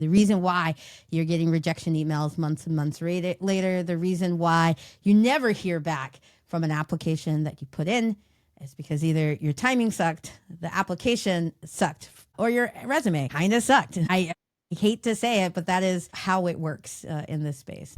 The reason why you're getting rejection emails months and months later, the reason why you never hear back from an application that you put in is because either your timing sucked, the application sucked, or your resume kind of sucked. I hate to say it, but that is how it works in this space.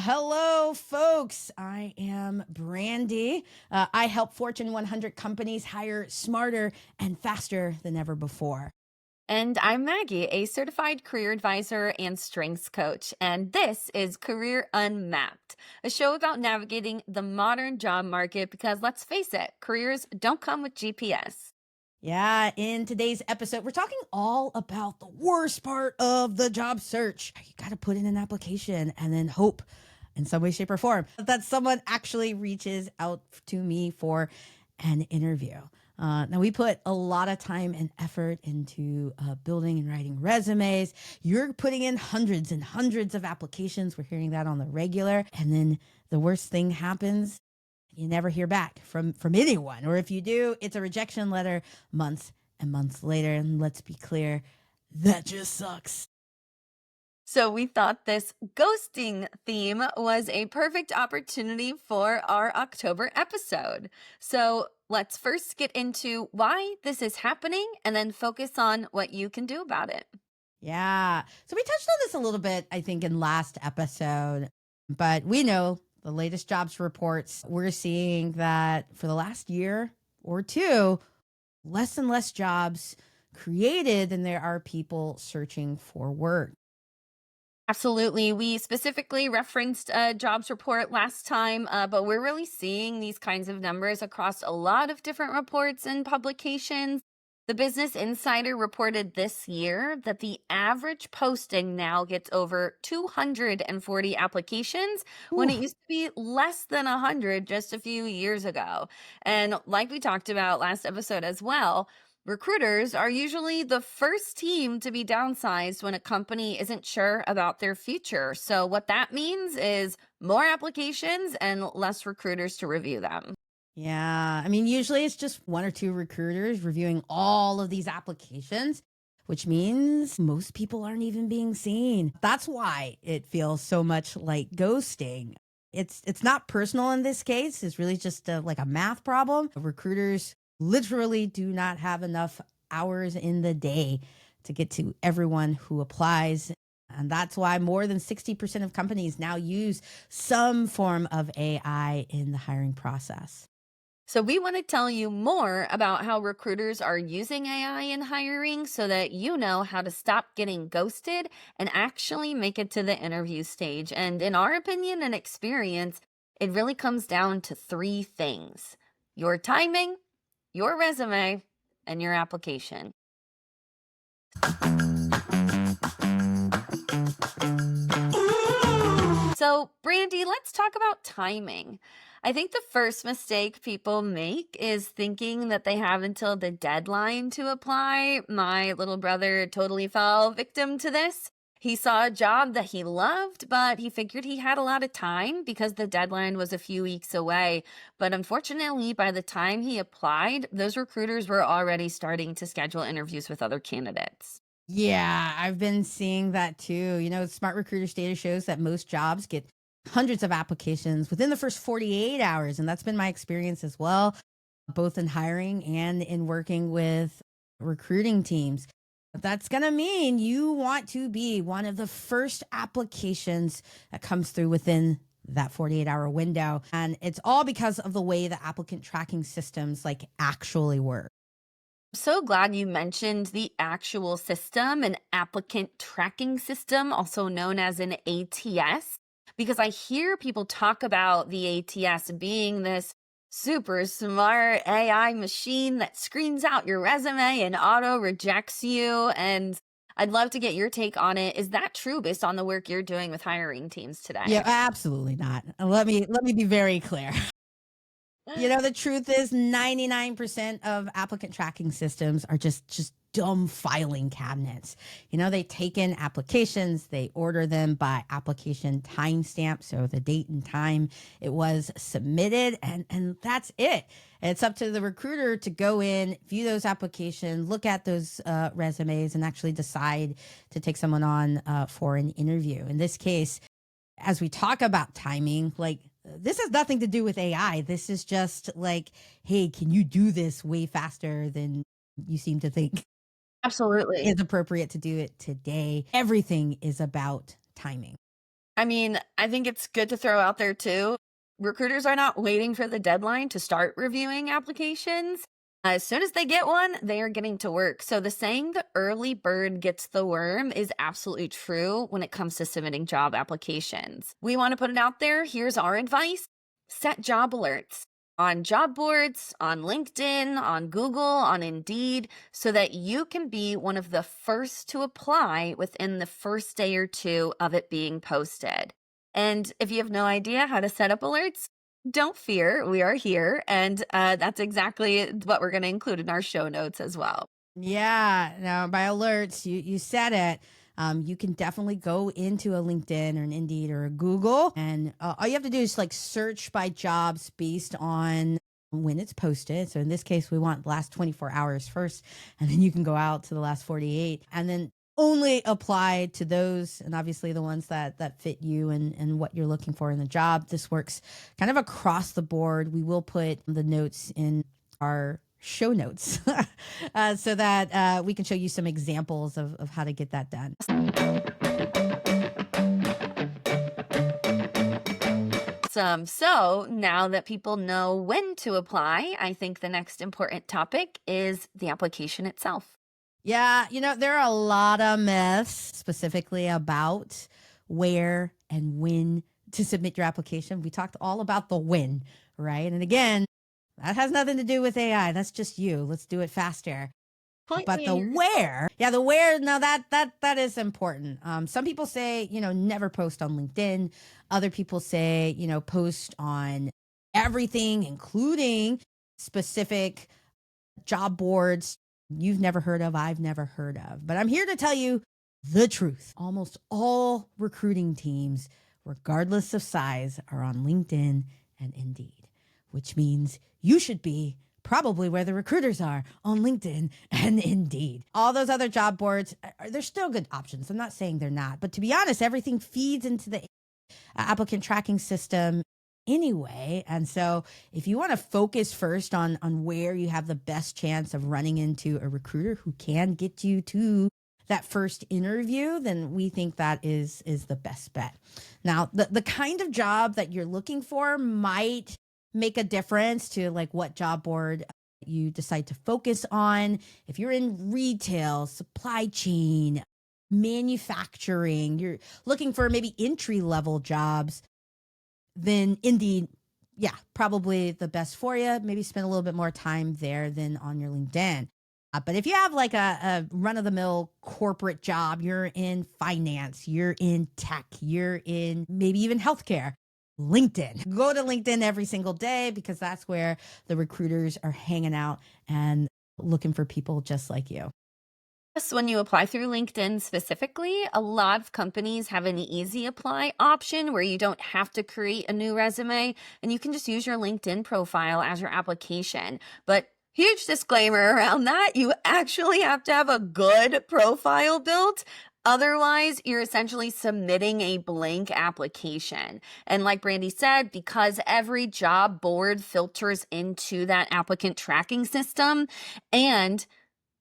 Hello, folks. I am Brandi. I help Fortune 100 companies hire smarter and faster than ever before. And I'm Maggie, a certified career advisor and strengths coach. And this is Career Unmapped, a show about navigating the modern job market because let's face it, careers don't come with GPS. Yeah, in today's episode, we're talking all about the worst part of the job search. You got to put in an application and then hope in some way, shape, or form that someone actually reaches out to me for an interview. Now, we put a lot of time and effort into building and writing resumes. You're putting in hundreds and hundreds of applications. We're hearing that on the regular. And then the worst thing happens. You never hear back from anyone. Or if you do, it's a rejection letter months and months later. And let's be clear, that just sucks. So we thought this ghosting theme was a perfect opportunity for our October episode. So let's first get into why this is happening and then focus on what you can do about it. Yeah. So we touched on this a little bit, I think, in last episode, but we know the latest jobs reports, we're seeing that for the last year or two, less and less jobs created than there are people searching for work. Absolutely. We specifically referenced a jobs report last time, but we're really seeing these kinds of numbers across a lot of different reports and publications. The Business Insider reported this year that the average posting now gets over 240 applications when it used to be less than 100 just a few years ago. And like we talked about last episode as well, recruiters are usually the first team to be downsized when a company isn't sure about their future. So what that means is more applications and less recruiters to review them. Yeah. I mean, usually it's just one or two recruiters reviewing all of these applications, which means most people aren't even being seen. That's why it feels so much like ghosting. It's not personal in this case. It's really just like a math problem. Recruiters literally do not have enough hours in the day to get to everyone who applies. And that's why more than 60% of companies now use some form of AI in the hiring process. So we want to tell you more about how recruiters are using AI in hiring so that you know how to stop getting ghosted and actually make it to the interview stage. And in our opinion and experience, it really comes down to three things: your timing, your resume, and your application. So, Brandi, let's talk about timing. I think the first mistake people make is thinking that they have until the deadline to apply. My little brother totally fell victim to this. He saw a job that he loved, but he figured he had a lot of time because the deadline was a few weeks away. But unfortunately, by the time he applied, those recruiters were already starting to schedule interviews with other candidates. Yeah, I've been seeing that too. You know, Smart Recruiters data shows that most jobs get hundreds of applications within the first 48 hours. And that's been my experience as well, both in hiring and in working with recruiting teams. That's going to mean you want to be one of the first applications that comes through within that 48-hour window. And it's all because of the way the applicant tracking systems actually work. So glad you mentioned the actual system, an applicant tracking system, also known as an ATS, because I hear people talk about the ATS being this super smart AI machine that screens out your resume and auto rejects you. And I'd love to get your take on it. Is that true based on the work you're doing with hiring teams Yeah, today? absolutely not. Let me be very clear. The truth is 99% of applicant tracking systems are just dumb filing cabinets. They take in applications, they order them by application timestamp, so the date and time it was submitted, and that's it. It's up to the recruiter to go in, view those applications, look at those resumes, and actually decide to take someone on for an interview. In this case, as we talk about timing, like this has nothing to do with AI. This is just like, hey, can you do this way faster than you seem to think Absolutely. is appropriate to do it today? Everything is about timing. I mean, I think it's good to throw out there too. Recruiters are not waiting for the deadline to start reviewing applications. As soon as they get one, they are getting to work. So the saying the early bird gets the worm is absolutely true when it comes to submitting job applications. We want to put it out there. Here's our advice. Set job alerts on job boards, on LinkedIn, on Google, on Indeed, so that you can be one of the first to apply within the first day or two of it being posted. And if you have no idea how to set up alerts, don't fear, we are here. And that's exactly what we're going to include in our show notes as well. Yeah. Now, by alerts, you said it. You can definitely go into a LinkedIn or an Indeed or a Google, and all you have to do is like search by jobs based on when it's posted. So in this case, we want the last 24 hours first, and then you can go out to the last 48, and then only apply to those, and obviously the ones that fit you and what you're looking for in the job. This works kind of across the board. We will put the notes in our show notes so that we can show you some examples of how to get that done. So now that people know when to apply, I think the next important topic is the application itself. Yeah, there are a lot of myths specifically about where and when to submit your application. We talked all about the when, right? And again, that has nothing to do with AI. That's just you. Let's do it faster. But the where, yeah, the where, now that is important. Some people say, never post on LinkedIn. Other people say, post on everything, including specific job boards you've never heard of, I've never heard of. But I'm here to tell you the truth. Almost all recruiting teams, regardless of size, are on LinkedIn and Indeed, which means you should be probably where the recruiters are, on LinkedIn and Indeed. All those other job boards, they're still good options. I'm not saying they're not. But to be honest, everything feeds into the applicant tracking system anyway. And so if you want to focus first on where you have the best chance of running into a recruiter who can get you to that first interview, then we think that is the best bet. Now, the kind of job that you're looking for might make a difference to like what job board you decide to focus on. If you're in retail, supply chain, manufacturing, you're looking for maybe entry level jobs, then Indeed, yeah, probably the best for you. Maybe spend a little bit more time there than on your LinkedIn. But if you have like a run of the mill corporate job, you're in finance, you're in tech, you're in maybe even healthcare, LinkedIn. Go to LinkedIn every single day because that's where the recruiters are hanging out and looking for people just like you. When you apply through LinkedIn specifically, a lot of companies have an easy apply option where you don't have to create a new resume and you can just use your LinkedIn profile as your application. But huge disclaimer around that, you actually have to have a good profile built. Otherwise, you're essentially submitting a blank application. And like Brandi said, because every job board filters into that applicant tracking system, and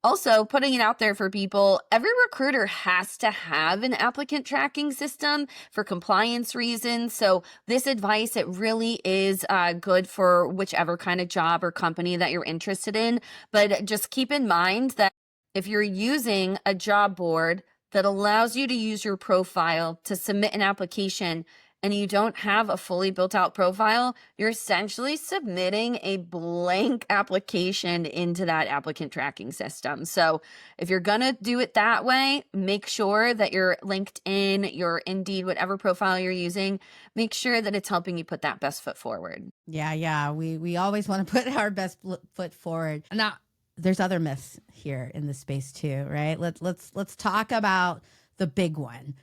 also, putting it out there for people, every recruiter has to have an applicant tracking system for compliance reasons. So this advice, it really is good for whichever kind of job or company that you're interested in. But just keep in mind that if you're using a job board that allows you to use your profile to submit an application, and you don't have a fully built out profile, you're essentially submitting a blank application into that applicant tracking system. So if you're going to do it that way, make sure that your LinkedIn, your Indeed, whatever profile you're using, make sure that it's helping you put that best foot forward. Yeah. We always want to put our best foot forward. Now, there's other myths here in this space too, right? Let's talk about the big one.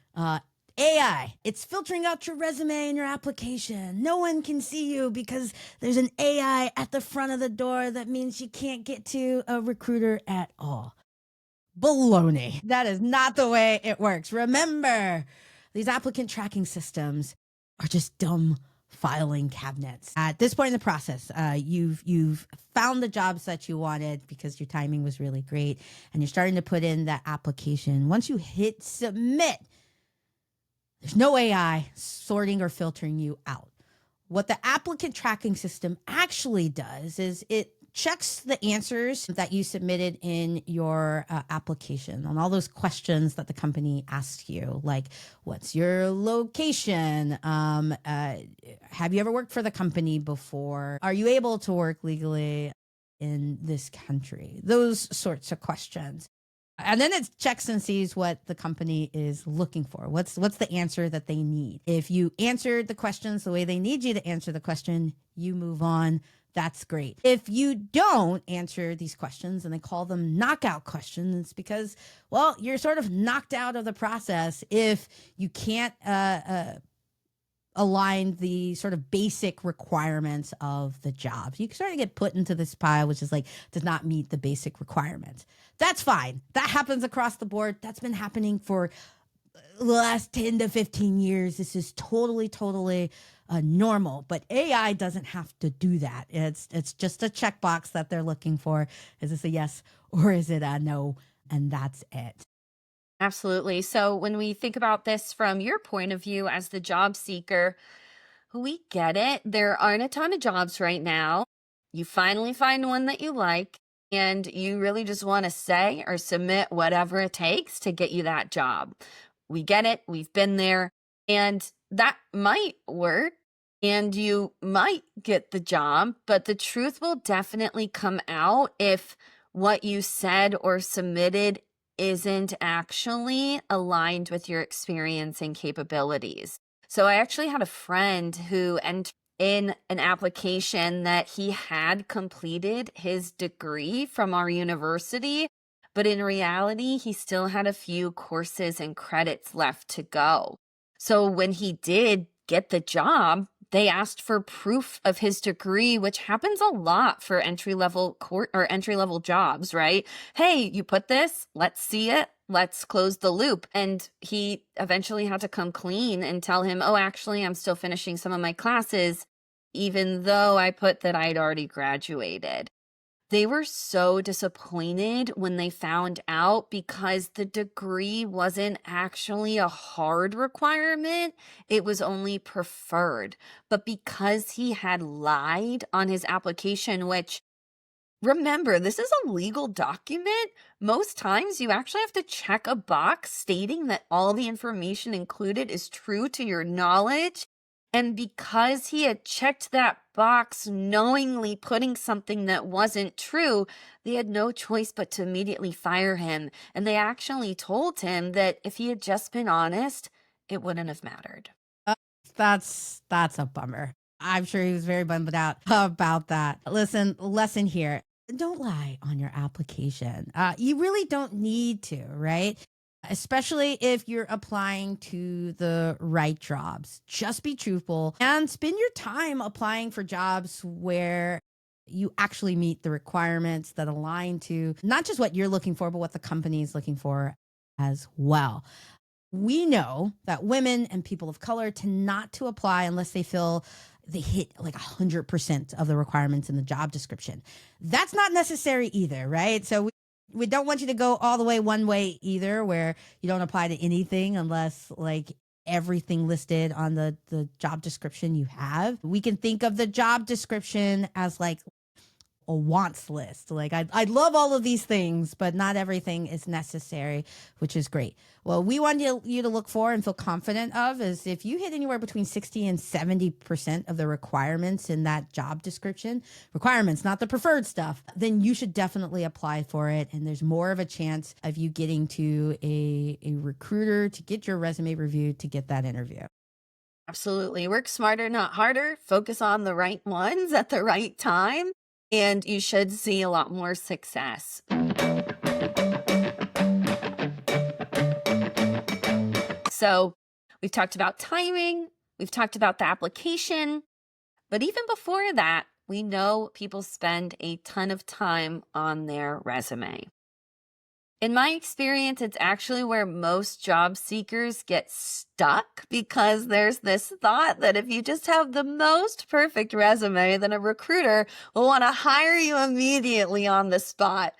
AI, it's filtering out your resume and your application. No one can see you because there's an AI at the front of the door. That means you can't get to a recruiter at all. Baloney. That is not the way it works. Remember, these applicant tracking systems are just dumb filing cabinets. At this point in the process, you've found the jobs that you wanted because your timing was really great, and you're starting to put in that application. Once you hit submit, there's no AI sorting or filtering you out. What the applicant tracking system actually does is it checks the answers that you submitted in your application on all those questions that the company asked you, like what's your location? Have you ever worked for the company before? Are you able to work legally in this country? Those sorts of questions. And then it checks and sees what the company is looking for. What's the answer that they need? If you answered the questions the way they need you to answer the question, you move on. That's great. If you don't answer these questions, and they call them knockout questions, it's because, well, you're sort of knocked out of the process if you can't align the sort of basic requirements of the job. You sort of get put into this pile, which is like, does not meet the basic requirements. That's fine. That happens across the board. That's been happening for the last 10 to 15 years. This is totally normal, but AI doesn't have to do that. It's just a checkbox that they're looking for. Is this a yes or is it a no? And that's it. Absolutely. So when we think about this from your point of view as the job seeker, we get it. There aren't a ton of jobs right now. You finally find one that you like, and you really just want to say or submit whatever it takes to get you that job. We get it. We've been there, and that might work, and you might get the job, but the truth will definitely come out if what you said or submitted isn't actually aligned with your experience and capabilities. So I actually had a friend who entered in an application that he had completed his degree from our university, but in reality, he still had a few courses and credits left to go. So when he did get the job, they asked for proof of his degree, which happens a lot for entry-level jobs, right? Hey, you put this, let's see it. Let's close the loop. And he eventually had to come clean and tell him, oh, actually, I'm still finishing some of my classes, even though I put that I'd already graduated. They were so disappointed when they found out because the degree wasn't actually a hard requirement. It was only preferred. But because he had lied on his application, which, remember, this is a legal document. Most times you actually have to check a box stating that all the information included is true to your knowledge. And because he had checked that box knowingly putting something that wasn't true, they had no choice but to immediately fire him. And they actually told him that if he had just been honest, it wouldn't have mattered. That's a bummer. I'm sure he was very bummed out about that. Listen, lesson here. Don't lie on your application. You really don't need to, right? Especially if you're applying to the right jobs. Just be truthful and spend your time applying for jobs where you actually meet the requirements that align to not just what you're looking for, but what the company is looking for as well. We know that women and people of color tend not to apply unless they feel they hit like 100% of the requirements in the job description. That's not necessary either, right? So we don't want you to go all the way one way either, where you don't apply to anything unless like everything listed on the job description you have. We can think of the job description as like a wants list. Like I love all of these things, but not everything is necessary, which is great. Well, we want you to look for and feel confident of is if you hit anywhere between 60 and 70% of the requirements in that job description, requirements, not the preferred stuff, then you should definitely apply for it. And there's more of a chance of you getting to a recruiter to get your resume reviewed to get that interview. Absolutely. Work smarter, not harder. Focus on the right ones at the right time, and you should see a lot more success. So we've talked about timing, we've talked about the application, but even before that, we know people spend a ton of time on their resume. In my experience, it's actually where most job seekers get stuck because there's this thought that if you just have the most perfect resume, then a recruiter will want to hire you immediately on the spot.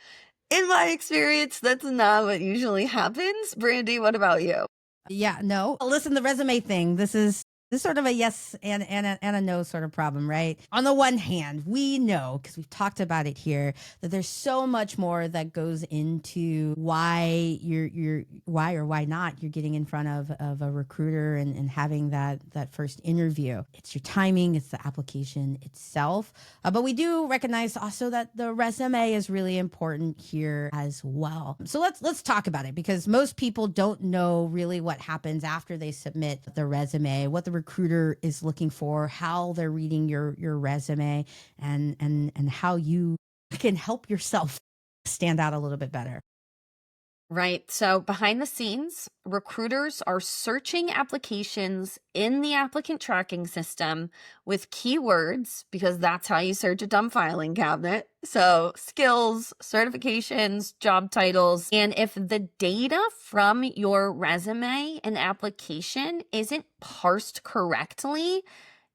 In my experience, that's not what usually happens. Brandi, what about you? Yeah, no. Listen, the resume thing, this is sort of a yes and a no sort of problem, right? On the one hand, we know, because we've talked about it here, that there's so much more that goes into why why or why not you're getting in front of a recruiter and having that first interview. It's your timing, it's the application itself. But we do recognize also that the resume is really important here as well. So let's talk about it, because most people don't know really what happens after they submit the resume, what the recruiter is looking for, how they're reading your resume, and how you can help yourself stand out a little bit better. Right. So behind the scenes, recruiters are searching applications in the applicant tracking system with keywords because that's how you search a dumb filing cabinet. So skills, certifications, job titles. And if the data from your resume and application isn't parsed correctly,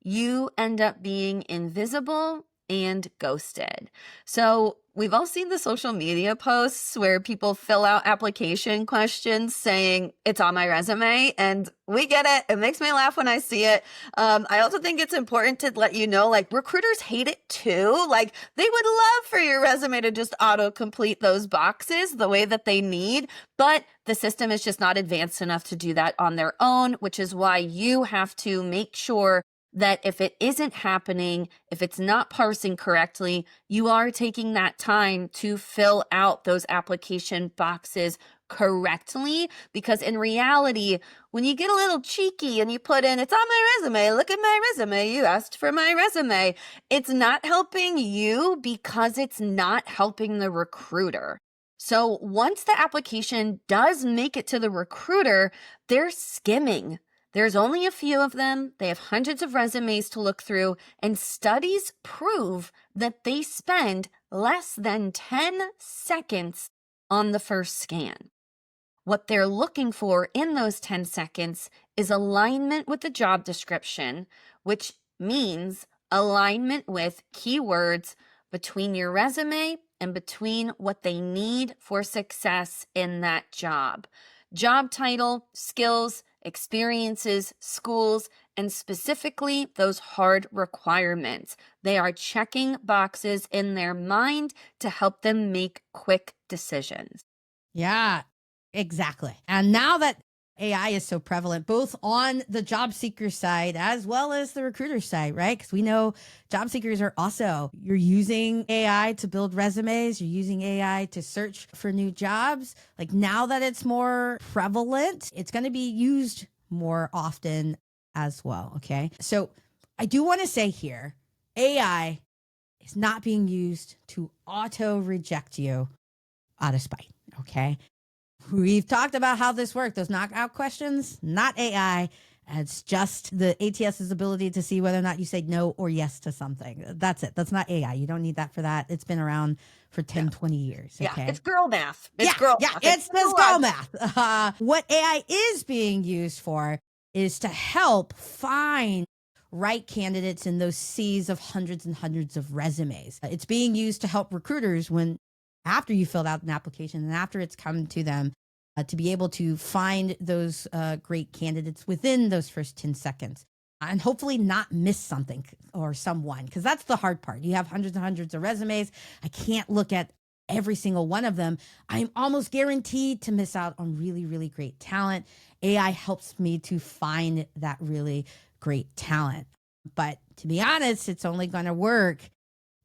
you end up being invisible and ghosted. So we've all seen the social media posts where people fill out application questions saying it's on my resume, and we get it. It makes me laugh when I see it. I also think it's important to let you know, like, recruiters hate it too. Like, they would love for your resume to just auto-complete those boxes the way that they need, but the system is just not advanced enough to do that on their own, which is why you have to make sure that if it isn't happening, if it's not parsing correctly, you are taking that time to fill out those application boxes correctly. Because in reality, when you get a little cheeky and you put in, it's on my resume, look at my resume, you asked for my resume, it's not helping you because it's not helping the recruiter. So once the application does make it to the recruiter, they're skimming. There's only a few of them. They have hundreds of resumes to look through, and studies prove that they spend less than 10 seconds on the first scan. What they're looking for in those 10 seconds is alignment with the job description, which means alignment with keywords between your resume and between what they need for success in that job. Job title, skills, experiences, schools, and specifically those hard requirements. They are checking boxes in their mind to help them make quick decisions. Yeah, exactly. And now that AI is so prevalent, both on the job seeker side as well as the recruiter side, right? Because we know job seekers are also, you're using AI to build resumes, you're using AI to search for new jobs. Like, now that it's more prevalent, it's going to be used more often as well. Okay. So I do want to say here, AI is not being used to auto reject you out of spite. Okay. We've talked about how this works. Those knockout questions, not AI. It's just the ATS's ability to see whether or not you say no or yes to something. That's it. That's not AI. You don't need that for that. It's been around for 10, 20 years. Okay? Yeah, it's girl math. It's girl math. It's girl math. What AI is being used for is to help find right candidates in those seas of hundreds and hundreds of resumes. It's being used to help recruiters after you filled out an application and after it's come to them, to be able to find those great candidates within those first 10 seconds. and hopefully not miss something or someone, because that's the hard part. You have hundreds and hundreds of resumes. I can't look at every single one of them. I'm almost guaranteed to miss out on really, really great talent. AI helps me to find that really great talent. But to be honest, it's only going to work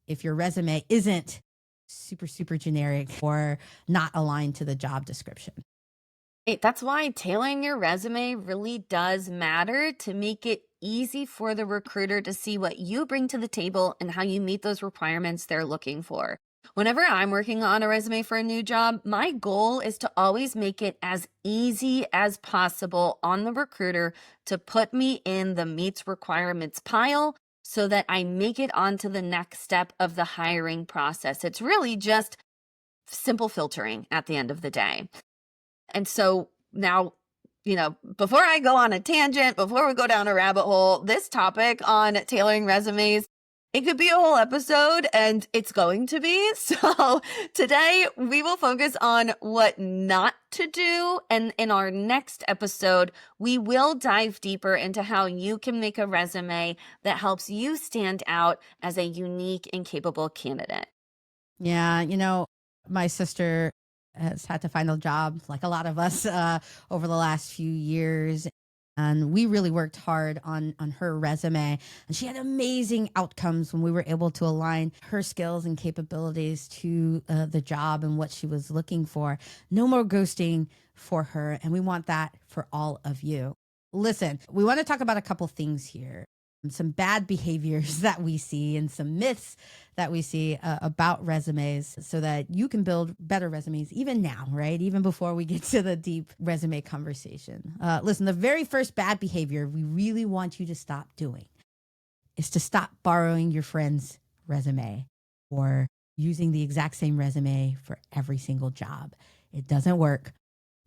if your resume isn't super, super generic or not aligned to the job description. That's why tailoring your resume really does matter to make it easy for the recruiter to see what you bring to the table and how you meet those requirements they're looking for. Whenever I'm working on a resume for a new job, my goal is to always make it as easy as possible on the recruiter to put me in the meets requirements pile so that I make it onto the next step of the hiring process. It's really just simple filtering at the end of the day. And so now, before I go on a tangent, before we go down a rabbit hole, this topic on tailoring resumes, it could be a whole episode, and it's going to be. So today we will focus on what not to do. And in our next episode, we will dive deeper into how you can make a resume that helps you stand out as a unique and capable candidate. Yeah, my sister has had to find a job, like a lot of us, over the last few years. And we really worked hard on her resume. And she had amazing outcomes when we were able to align her skills and capabilities to the job and what she was looking for. No more ghosting for her. And we want that for all of you. Listen, we want to talk about a couple things here. Some bad behaviors that we see and some myths that we see about resumes so that you can build better resumes even now, right? Even before we get to the deep resume conversation. Listen, the very first bad behavior we really want you to stop doing is to stop borrowing your friend's resume or using the exact same resume for every single job. It doesn't work.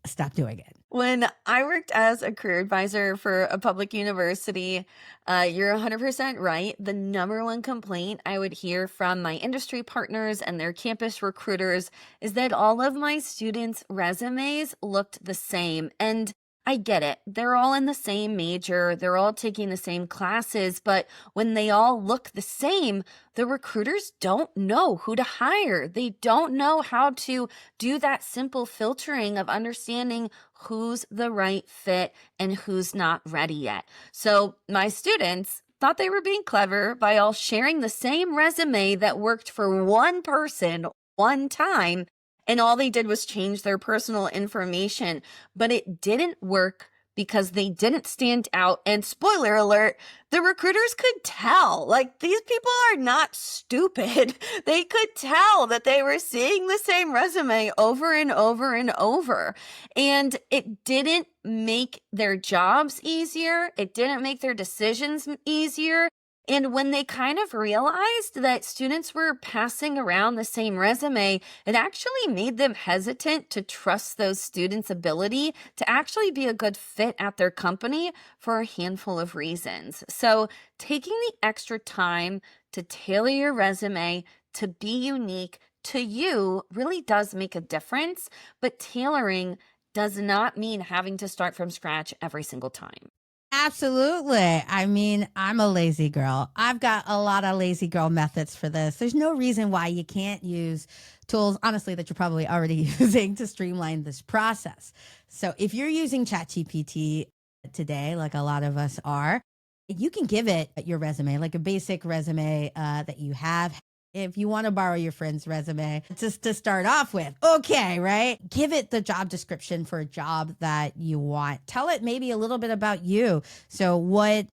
Stop doing it. When I worked as a career advisor for a public university, you're 100% right. The number one complaint I would hear from my industry partners and their campus recruiters is that all of my students' resumes looked the same. And I get it. They're all in the same major. They're all taking the same classes. But when they all look the same, the recruiters don't know who to hire. They don't know how to do that simple filtering of understanding who's the right fit and who's not ready yet. So my students thought they were being clever by all sharing the same resume that worked for one person one time, and all they did was change their personal information, but it didn't work because they didn't stand out. And spoiler alert, the recruiters could tell. Like, these people are not stupid. They could tell that they were seeing the same resume over and over and over. And it didn't make their jobs easier. It didn't make their decisions easier. And when they kind of realized that students were passing around the same resume, it actually made them hesitant to trust those students' ability to actually be a good fit at their company for a handful of reasons. So taking the extra time to tailor your resume to be unique to you really does make a difference, but tailoring does not mean having to start from scratch every single time. Absolutely. I mean, I'm a lazy girl. I've got a lot of lazy girl methods for this. There's no reason why you can't use tools, honestly, that you're probably already using to streamline this process. So if you're using ChatGPT today, like a lot of us are, you can give it your resume, like a basic resume that you have. If you want to borrow your friend's resume just to start off with, okay, right? Give it the job description for a job that you want. Tell it maybe a little bit about you. So what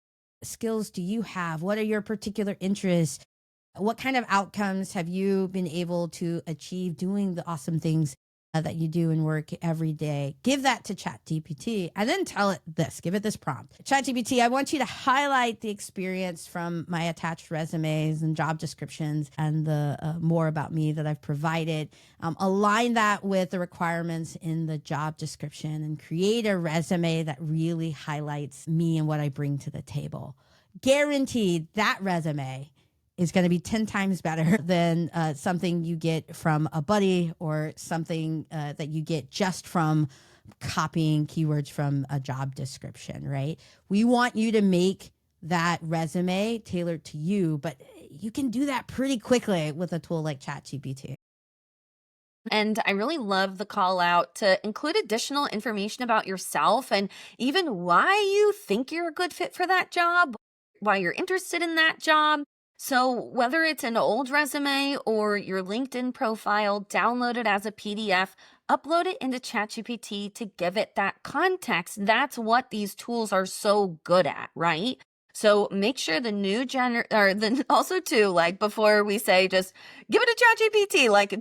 skills do you have? What are your particular interests? What kind of outcomes have you been able to achieve doing the awesome things that you do in work every day? Give that to ChatGPT and then tell it this. Give it this prompt. ChatGPT, I want you to highlight the experience from my attached resumes and job descriptions and the more about me that I've provided. Align that with the requirements in the job description and create a resume that really highlights me and what I bring to the table. Guaranteed that resume is going to be 10 times better than something you get from a buddy or something that you get just from copying keywords from a job description, right? We want you to make that resume tailored to you, but you can do that pretty quickly with a tool like ChatGPT. And I really love the call out to include additional information about yourself and even why you think you're a good fit for that job, why you're interested in that job. So, whether it's an old resume or your LinkedIn profile, download it as a PDF, upload it into ChatGPT to give it that context. That's what these tools are so good at, right? So make sure the new or then also too, like before we say just give it a ChatGPT, like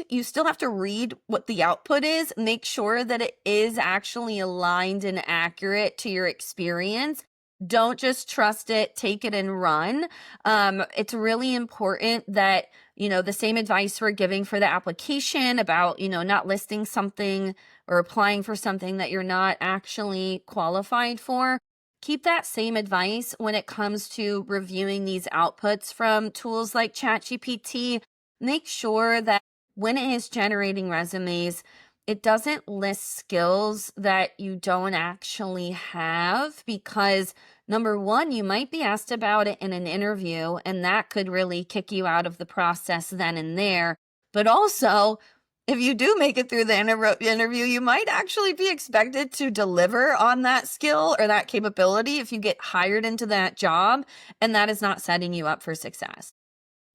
you still have to read what the output is, make sure that it is actually aligned and accurate to your experience. Don't just trust it, take it and run. It's really important that, the same advice we're giving for the application about, not listing something or applying for something that you're not actually qualified for. Keep that same advice when it comes to reviewing these outputs from tools like ChatGPT. Make sure that when it is generating resumes, it doesn't list skills that you don't actually have because number one, you might be asked about it in an interview, and that could really kick you out of the process then and there. But also, if you do make it through the interview, you might actually be expected to deliver on that skill or that capability if you get hired into that job, and that is not setting you up for success.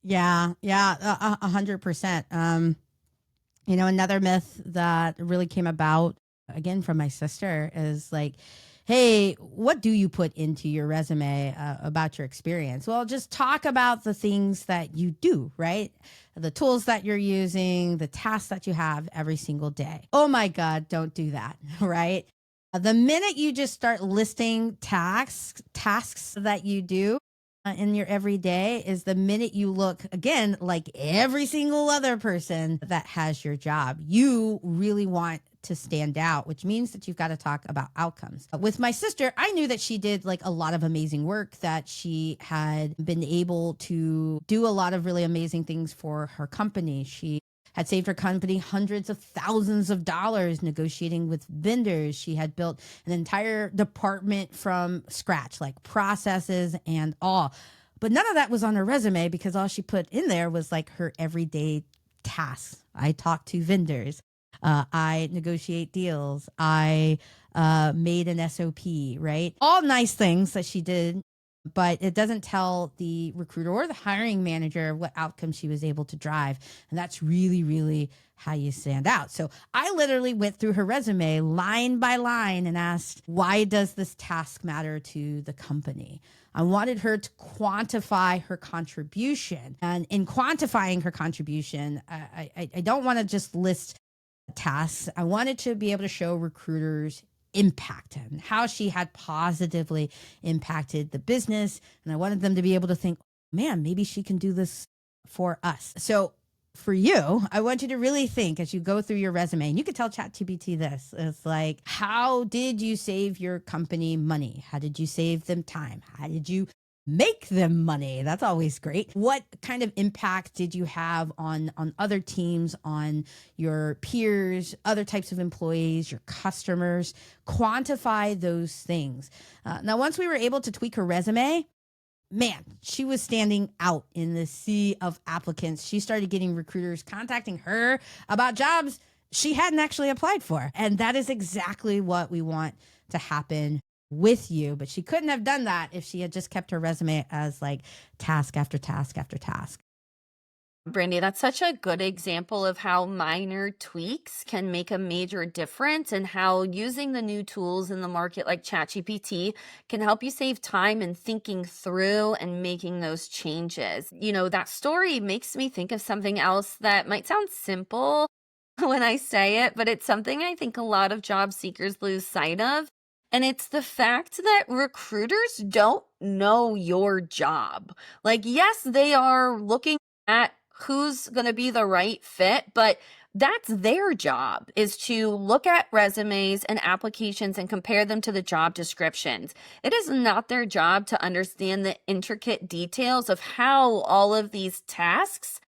Yeah, 100%. Another myth that really came about again from my sister is like, hey, what do you put into your resume about your experience? Well, just talk about the things that you do, right? The tools that you're using, the tasks that you have every single day. Oh my God, don't do that, right? The minute you just start listing tasks that you do, in your everyday is the minute you look again like every single other person that has your job. You really want to stand out, which means that you've got to talk about outcomes. With my sister, I knew that she did like a lot of amazing work, that she had been able to do a lot of really amazing things for her company. She had saved her company hundreds of thousands of dollars negotiating with vendors. She had built an entire department from scratch, like processes and all. But none of that was on her resume because all she put in there was like her everyday tasks. I talk to vendors. I negotiate deals. I made an SOP, right? All nice things that she did, but it doesn't tell the recruiter or the hiring manager what outcome she was able to drive. And that's really, really how you stand out. So I literally went through her resume line by line and asked, why does this task matter to the company? I wanted her to quantify her contribution. And in quantifying her contribution, I don't want to just list tasks. I wanted to be able to show recruiters impact and how she had positively impacted the business. And I wanted them to be able to think, man, maybe she can do this for us. So for you, I want you to really think as you go through your resume, and you could tell ChatGPT this. It's like, how did you save your company money? How did you save them time? How did you make them money? That's always great. What kind of impact did you have on other teams, on your peers, other types of employees, your customers? Quantify those things. Now, once we were able to tweak her resume, man, she was standing out in the sea of applicants. She started getting recruiters contacting her about jobs she hadn't actually applied for. And that is exactly what we want to happen with you. But she couldn't have done that if she had just kept her resume as like task after task after task. Brandi, that's such a good example of how minor tweaks can make a major difference and how using the new tools in the market like ChatGPT can help you save time in thinking through and making those changes. That story makes me think of something else that might sound simple when I say it, but it's something I think a lot of job seekers lose sight of. And it's the fact that recruiters don't know your job. Like, yes, they are looking at who's going to be the right fit, but that's their job, is to look at resumes and applications and compare them to the job descriptions. It is not their job to understand the intricate details of how all of these tasks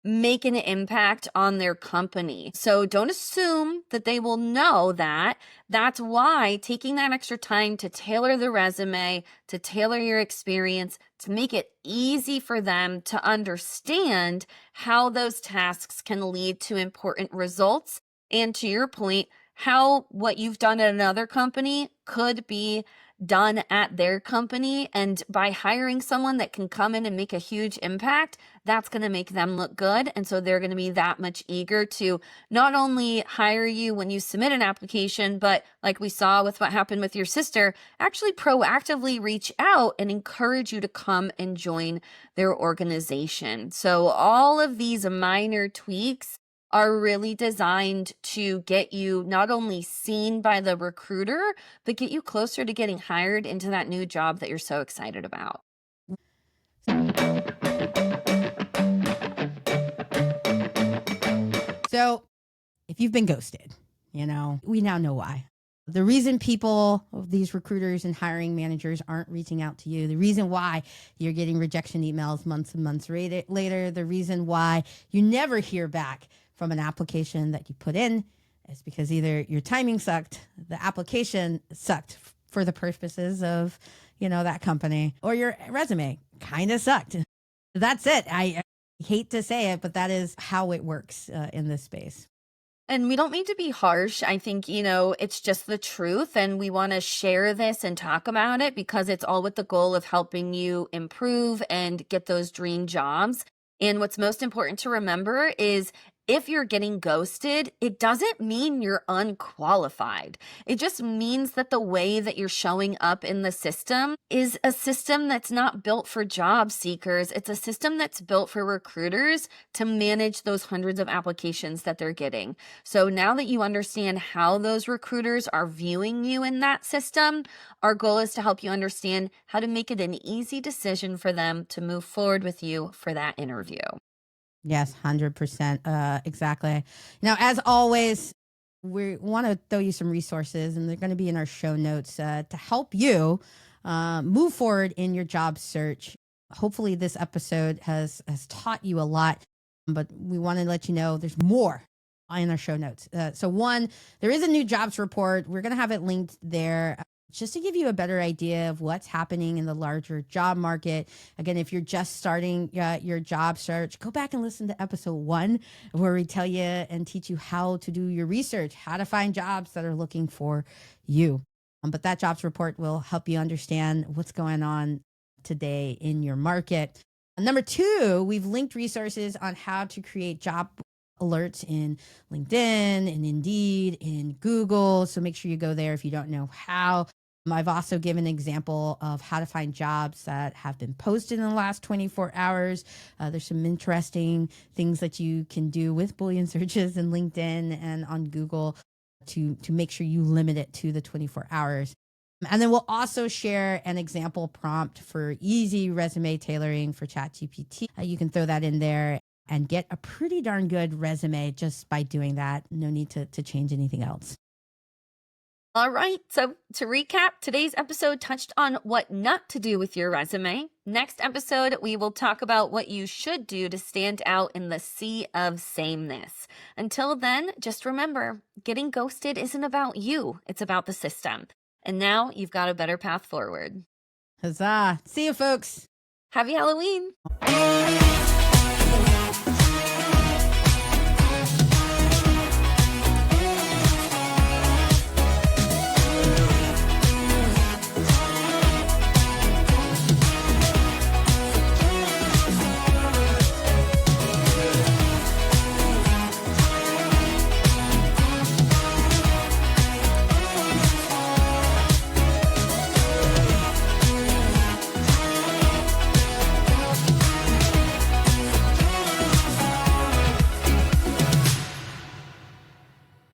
make an impact on their company. So don't assume that they will know that. That's why taking that extra time to tailor the resume, to tailor your experience, to make it easy for them to understand how those tasks can lead to important results. And to your point, how what you've done at another company could be done at their company. And by hiring someone that can come in and make a huge impact, that's going to make them look good. And so they're going to be that much eager to not only hire you when you submit an application, but like we saw with what happened with your sister, actually proactively reach out and encourage you to come and join their organization. So all of these minor tweaks are really designed to get you not only seen by the recruiter, but get you closer to getting hired into that new job that you're so excited about. So if you've been ghosted, we now know why. The reason people, these recruiters and hiring managers, aren't reaching out to you, the reason why you're getting rejection emails months and months later, the reason why you never hear back from an application that you put in is because either your timing sucked, the application sucked for the purposes of, that company, or your resume kind of sucked. That's it. I hate to say it, but that is how it works in this space. And we don't mean to be harsh. I think, it's just the truth. And we want to share this and talk about it because it's all with the goal of helping you improve and get those dream jobs. And what's most important to remember is if you're getting ghosted, it doesn't mean you're unqualified. It just means that the way that you're showing up in the system is a system that's not built for job seekers. It's a system that's built for recruiters to manage those hundreds of applications that they're getting. So now that you understand how those recruiters are viewing you in that system, our goal is to help you understand how to make it an easy decision for them to move forward with you for that interview. Yes, 100%. Exactly. Now, as always, we want to throw you some resources, and they're going to be in our show notes to help you move forward in your job search. Hopefully, this episode has taught you a lot, but we want to let you know there's more in our show notes. So one, there is a new jobs report. We're going to have it linked there just to give you a better idea of what's happening in the larger job market. Again, if you're just starting your job search, go back and listen to episode 1, where we tell you and teach you how to do your research, how to find jobs that are looking for you. But that jobs report will help you understand what's going on today in your market. Number 2, we've linked resources on how to create job alerts in LinkedIn and Indeed, in Google. So make sure you go there if you don't know how. I've also given an example of how to find jobs that have been posted in the last 24 hours. There's some interesting things that you can do with Boolean searches in LinkedIn and on Google to make sure you limit it to the 24 hours. And then we'll also share an example prompt for easy resume tailoring for ChatGPT. You can throw that in there and get a pretty darn good resume just by doing that. No need to change anything else. All right, so to recap, today's episode touched on what not to do with your resume. Next episode, we will talk about what you should do to stand out in the sea of sameness. Until then, just remember, getting ghosted isn't about you, it's about the system. And now you've got a better path forward. Huzzah. See you, folks. Happy Halloween.